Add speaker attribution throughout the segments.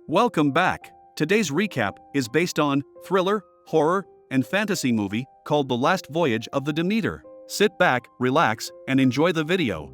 Speaker 1: Welcome back. Today's recap is based on thriller, horror, and fantasy movie called The Last Voyage of the Demeter. Sit back, relax, and enjoy the video.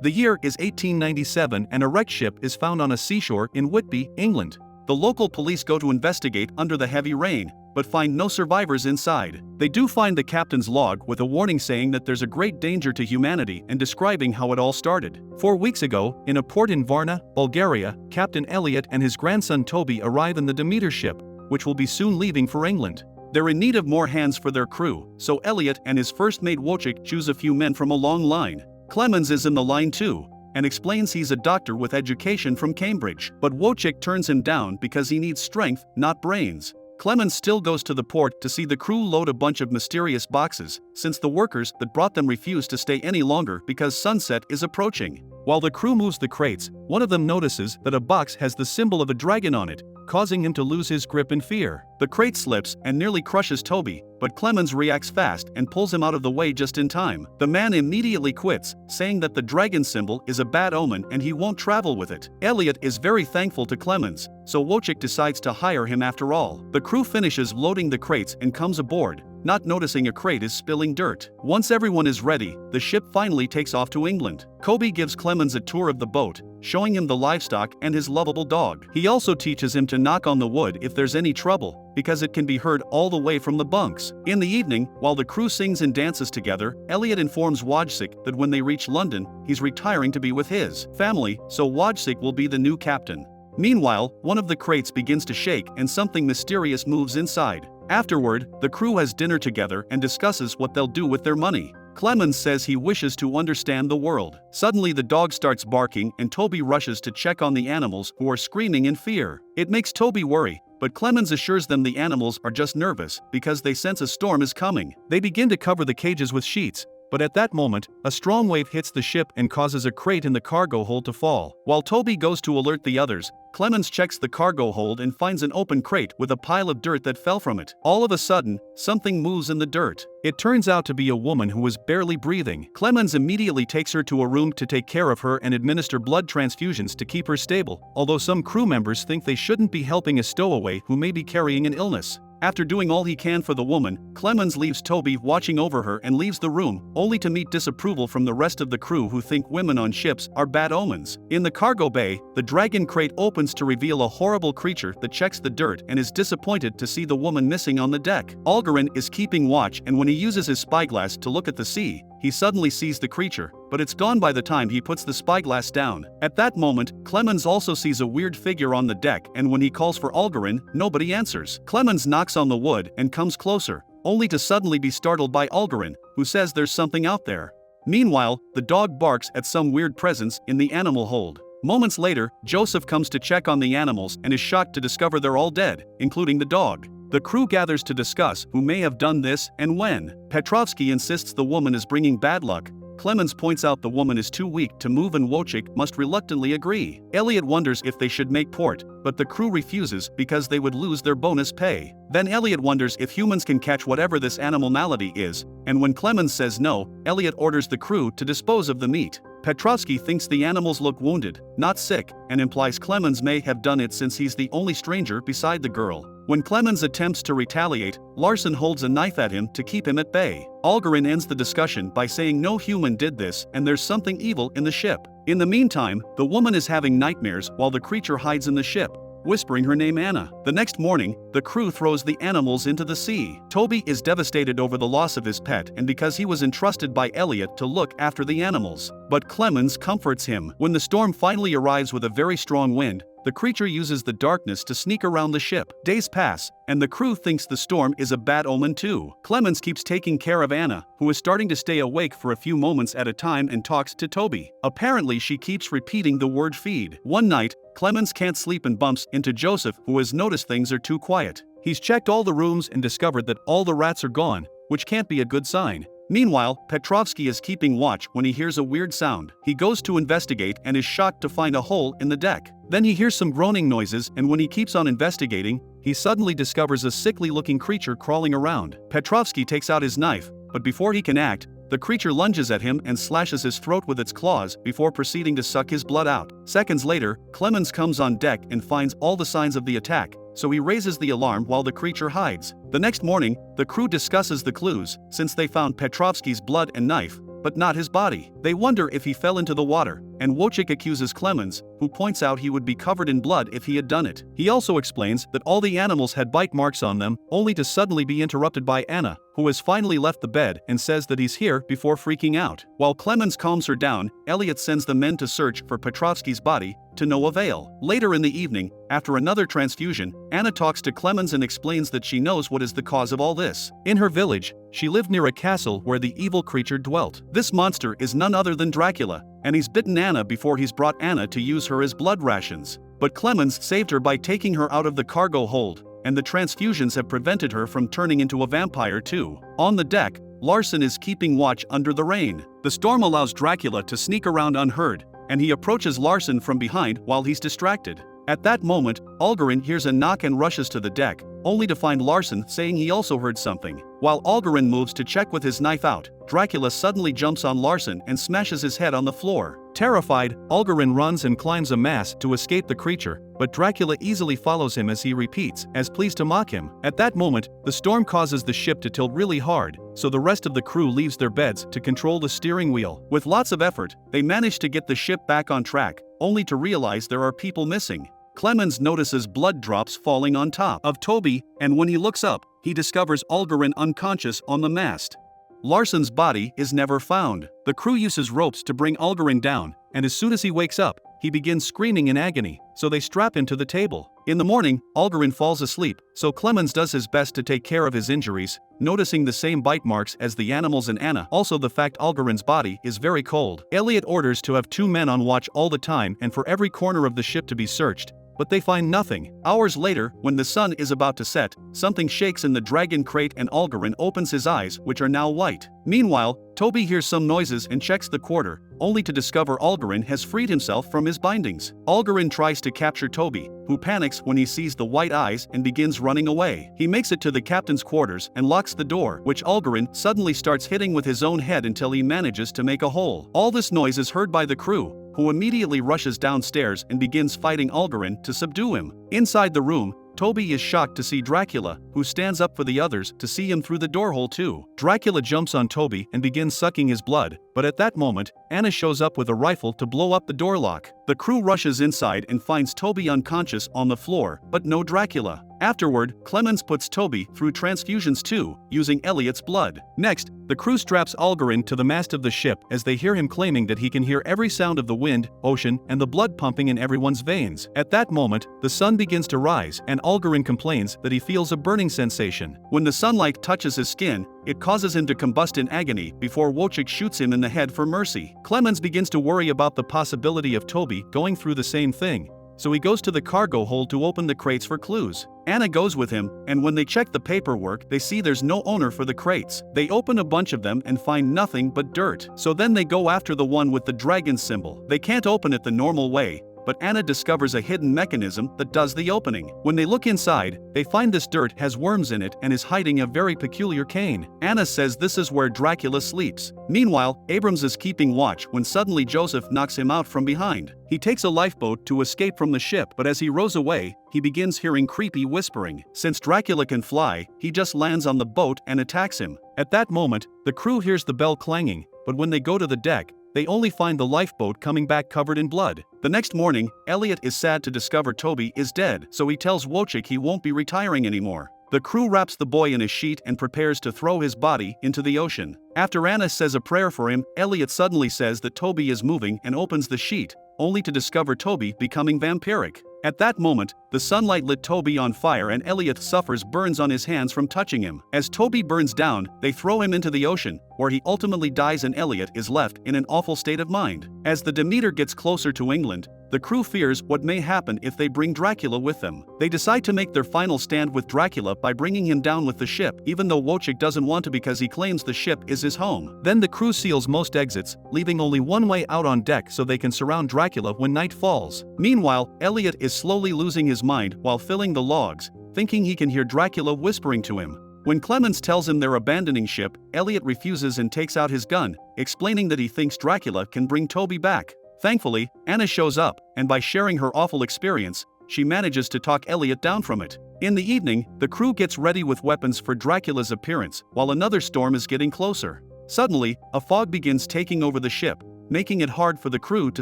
Speaker 1: The year is 1897 and a wrecked ship is found on a seashore in Whitby, England. The local police go to investigate under the heavy rain, but find no survivors inside. They do find the captain's log with a warning saying that there's a great danger to humanity and describing how it all started. 4 weeks ago, in a port in Varna, Bulgaria, Captain Elliot and his grandson Toby arrive in the Demeter ship, which will be soon leaving for England. They're in need of more hands for their crew, so Elliot and his first mate Wojciech choose a few men from a long line. Clemens is in the line too, and explains he's a doctor with education from Cambridge, but Wojciech turns him down because he needs strength, not brains. Clemens still goes to the port to see the crew load a bunch of mysterious boxes, since the workers that brought them refuse to stay any longer because sunset is approaching. While the crew moves the crates, one of them notices that a box has the symbol of a dragon on it, causing him to lose his grip in fear. The crate slips and nearly crushes Toby, but Clemens reacts fast and pulls him out of the way just in time. The man immediately quits, saying that the dragon symbol is a bad omen and he won't travel with it. Elliot is very thankful to Clemens, so Wojciech decides to hire him after all. The crew finishes loading the crates and comes aboard, not noticing a crate is spilling dirt. Once everyone is ready, the ship finally takes off to England. Kobe gives Clemens a tour of the boat, showing him the livestock and his lovable dog. He also teaches him to knock on the wood if there's any trouble, because it can be heard all the way from the bunks. In the evening, while the crew sings and dances together, Elliot informs Wojciech that when they reach London, he's retiring to be with his family, so Wojciech will be the new captain. Meanwhile, one of the crates begins to shake and something mysterious moves inside. Afterward, the crew has dinner together and discusses what they'll do with their money. Clemens says he wishes to understand the world. Suddenly the dog starts barking and Toby rushes to check on the animals who are screaming in fear. It makes Toby worry, but Clemens assures them the animals are just nervous because they sense a storm is coming. They begin to cover the cages with sheets, but at that moment, a strong wave hits the ship and causes a crate in the cargo hold to fall. While Toby goes to alert the others, Clemens checks the cargo hold and finds an open crate with a pile of dirt that fell from it. All of a sudden, something moves in the dirt. It turns out to be a woman who was barely breathing. Clemens immediately takes her to a room to take care of her and administer blood transfusions to keep her stable, although some crew members think they shouldn't be helping a stowaway who may be carrying an illness. After doing all he can for the woman, Clemens leaves Toby watching over her and leaves the room, only to meet disapproval from the rest of the crew who think women on ships are bad omens. In the cargo bay, the dragon crate opens to reveal a horrible creature that checks the dirt and is disappointed to see the woman missing on the deck. Algarin is keeping watch, and when he uses his spyglass to look at the sea, he suddenly sees the creature, but it's gone by the time he puts the spyglass down. At that moment, Clemens also sees a weird figure on the deck, and when he calls for Algarin, nobody answers. Clemens knocks on the wood and comes closer, only to suddenly be startled by Algarin, who says there's something out there. Meanwhile, the dog barks at some weird presence in the animal hold. Moments later, Joseph comes to check on the animals and is shocked to discover they're all dead, including the dog. The crew gathers to discuss who may have done this and when. Petrovsky insists the woman is bringing bad luck. Clemens points out the woman is too weak to move and Wojciech must reluctantly agree. Elliot wonders if they should make port, but the crew refuses because they would lose their bonus pay. Then Elliot wonders if humans can catch whatever this animal malady is, and when Clemens says no, Elliot orders the crew to dispose of the meat. Petrovsky thinks the animals look wounded, not sick, and implies Clemens may have done it since he's the only stranger beside the girl. When Clemens attempts to retaliate, Larson holds a knife at him to keep him at bay. Algarin ends the discussion by saying no human did this and there's something evil in the ship. In the meantime, the woman is having nightmares while the creature hides in the ship, whispering her name Anna. The next morning, the crew throws the animals into the sea. Toby is devastated over the loss of his pet and because he was entrusted by Elliot to look after the animals. But Clemens comforts him. When the storm finally arrives with a very strong wind, the creature uses the darkness to sneak around the ship. Days pass, and the crew thinks the storm is a bad omen too. Clemens keeps taking care of Anna, who is starting to stay awake for a few moments at a time and talks to Toby. Apparently she keeps repeating the word feed. One night, Clemens can't sleep and bumps into Joseph, who has noticed things are too quiet. He's checked all the rooms and discovered that all the rats are gone, which can't be a good sign. Meanwhile, Petrovsky is keeping watch when he hears a weird sound. He goes to investigate and is shocked to find a hole in the deck. Then he hears some groaning noises, and when he keeps on investigating, he suddenly discovers a sickly-looking creature crawling around. Petrovsky takes out his knife, but before he can act, the creature lunges at him and slashes his throat with its claws before proceeding to suck his blood out. Seconds later, Clemens comes on deck and finds all the signs of the attack, so he raises the alarm while the creature hides. The next morning, the crew discusses the clues, since they found Petrovsky's blood and knife, but not his body. They wonder if he fell into the water, and Wojciech accuses Clemens, who points out he would be covered in blood if he had done it. He also explains that all the animals had bite marks on them, only to suddenly be interrupted by Anna, who has finally left the bed and says that he's here before freaking out. While Clemens calms her down, Elliot sends the men to search for Petrovsky's body, to no avail. Later in the evening, after another transfusion, Anna talks to Clemens and explains that she knows what is the cause of all this. In her village, she lived near a castle where the evil creature dwelt. This monster is none other than Dracula, and he's bitten Anna before he's brought Anna to use her as blood rations. But Clemens saved her by taking her out of the cargo hold, and the transfusions have prevented her from turning into a vampire too. On the deck, Larson is keeping watch under the rain. The storm allows Dracula to sneak around unheard, and he approaches Larson from behind while he's distracted. At that moment, Algarin hears a knock and rushes to the deck, only to find Larson saying he also heard something. While Algarin moves to check with his knife out, Dracula suddenly jumps on Larson and smashes his head on the floor. Terrified, Algarin runs and climbs a mast to escape the creature, but Dracula easily follows him as he repeats, as pleased to mock him. At that moment, the storm causes the ship to tilt really hard, so the rest of the crew leaves their beds to control the steering wheel. With lots of effort, they manage to get the ship back on track, only to realize there are people missing. Clemens notices blood drops falling on top of Toby, and when he looks up, he discovers Algarin unconscious on the mast. Larson's body is never found. The crew uses ropes to bring Algarin down, and as soon as he wakes up, he begins screaming in agony, so they strap him to the table. In the morning, Algarin falls asleep, so Clemens does his best to take care of his injuries, noticing the same bite marks as the animals and Anna, also the fact Algarin's body is very cold. Elliot orders to have 2 men on watch all the time and for every corner of the ship to be searched, but they find nothing. Hours later, when the sun is about to set, something shakes in the dragon crate and Algarin opens his eyes, which are now white. Meanwhile, Toby hears some noises and checks the quarter, only to discover Algarin has freed himself from his bindings. Algarin tries to capture Toby, who panics when he sees the white eyes and begins running away. He makes it to the captain's quarters and locks the door, which Algarin suddenly starts hitting with his own head until he manages to make a hole. All this noise is heard by the crew, who immediately rushes downstairs and begins fighting Algarin to subdue him. Inside the room, Toby is shocked to see Dracula, who stands up for the others to see him through the door hole too. Dracula jumps on Toby and begins sucking his blood, but at that moment, Anna shows up with a rifle to blow up the door lock. The crew rushes inside and finds Toby unconscious on the floor, but no Dracula. Afterward, Clemens puts Toby through transfusions too, using Elliot's blood. Next, the crew straps Algarin to the mast of the ship as they hear him claiming that he can hear every sound of the wind, ocean, and the blood pumping in everyone's veins. At that moment, the sun begins to rise and Algarin complains that he feels a burning sensation. When the sunlight touches his skin, it causes him to combust in agony before Wojciech shoots him in the head for mercy. Clemens begins to worry about the possibility of Toby going through the same thing, so he goes to the cargo hold to open the crates for clues. Anna goes with him, and when they check the paperwork, they see there's no owner for the crates. They open a bunch of them and find nothing but dirt. So then they go after the one with the dragon symbol. They can't open it the normal way, but Anna discovers a hidden mechanism that does the opening. When they look inside, they find this dirt has worms in it and is hiding a very peculiar cane. Anna says this is where Dracula sleeps. Meanwhile, Abrams is keeping watch when suddenly Joseph knocks him out from behind. He takes a lifeboat to escape from the ship, but as he rows away, he begins hearing creepy whispering. Since Dracula can fly, he just lands on the boat and attacks him. At that moment, the crew hears the bell clanging, but when they go to the deck, they only find the lifeboat coming back covered in blood. The next morning, Elliot is sad to discover Toby is dead, so he tells Wojciech he won't be retiring anymore. The crew wraps the boy in a sheet and prepares to throw his body into the ocean. After Anna says a prayer for him, Elliot suddenly says that Toby is moving and opens the sheet, only to discover Toby becoming vampiric. At that moment, the sunlight lit Toby on fire and Elliot suffers burns on his hands from touching him. As Toby burns down, they throw him into the ocean, where he ultimately dies and Elliot is left in an awful state of mind. As the Demeter gets closer to England, the crew fears what may happen if they bring Dracula with them. They decide to make their final stand with Dracula by bringing him down with the ship, even though Wojciech doesn't want to because he claims the ship is his home. Then the crew seals most exits, leaving only one way out on deck so they can surround Dracula when night falls. Meanwhile, Elliot is slowly losing his mind while filling the logs, thinking he can hear Dracula whispering to him. When Clemens tells him they're abandoning ship, Elliot refuses and takes out his gun, explaining that he thinks Dracula can bring Toby back. Thankfully, Anna shows up, and by sharing her awful experience, she manages to talk Elliot down from it. In the evening, the crew gets ready with weapons for Dracula's appearance, while another storm is getting closer. Suddenly, a fog begins taking over the ship, making it hard for the crew to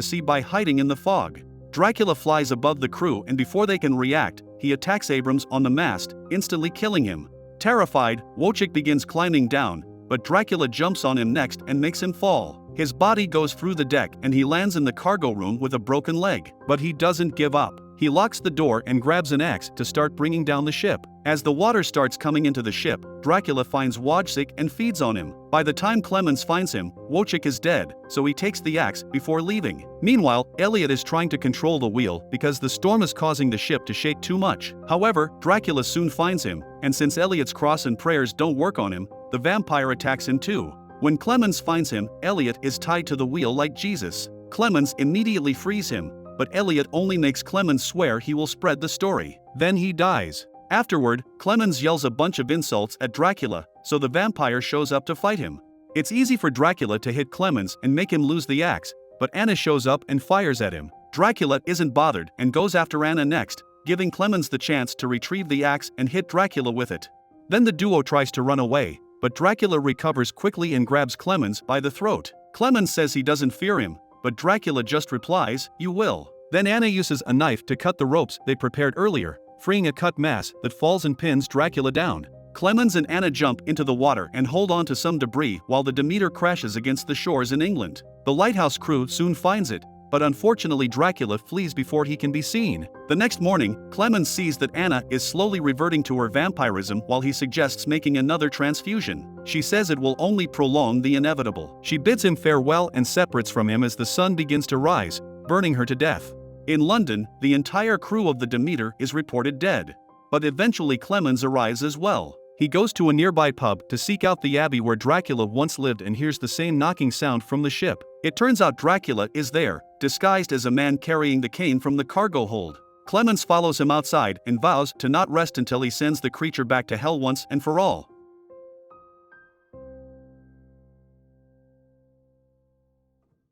Speaker 1: see by hiding in the fog. Dracula flies above the crew, and before they can react, he attacks Abrams on the mast, instantly killing him. Terrified, Wojciech begins climbing down, but Dracula jumps on him next and makes him fall. His body goes through the deck and he lands in the cargo room with a broken leg. But he doesn't give up. He locks the door and grabs an axe to start bringing down the ship. As the water starts coming into the ship, Dracula finds Wojciech and feeds on him. By the time Clemens finds him, Wojciech is dead, so he takes the axe before leaving. Meanwhile, Elliot is trying to control the wheel because the storm is causing the ship to shake too much. However, Dracula soon finds him, and since Elliot's cross and prayers don't work on him, the vampire attacks him too. When Clemens finds him, Elliot is tied to the wheel like Jesus. Clemens immediately frees him, but Elliot only makes Clemens swear he will spread the story. Then he dies. Afterward, Clemens yells a bunch of insults at Dracula, so the vampire shows up to fight him. It's easy for Dracula to hit Clemens and make him lose the axe, but Anna shows up and fires at him. Dracula isn't bothered and goes after Anna next, giving Clemens the chance to retrieve the axe and hit Dracula with it. Then the duo tries to run away, but Dracula recovers quickly and grabs Clemens by the throat. Clemens says he doesn't fear him, but Dracula just replies, "You will." Then Anna uses a knife to cut the ropes they prepared earlier, freeing a cut mass that falls and pins Dracula down. Clemens and Anna jump into the water and hold on to some debris while the Demeter crashes against the shores in England. The lighthouse crew soon finds it, but unfortunately Dracula flees before he can be seen. The next morning, Clemens sees that Anna is slowly reverting to her vampirism while he suggests making another transfusion. She says it will only prolong the inevitable. She bids him farewell and separates from him as the sun begins to rise, burning her to death. In London, the entire crew of the Demeter is reported dead. But eventually Clemens arrives as well. He goes to a nearby pub to seek out the abbey where Dracula once lived and hears the same knocking sound from the ship. It turns out Dracula is there, disguised as a man carrying the cane from the cargo hold. Clemens follows him outside and vows to not rest until he sends the creature back to hell once and for all.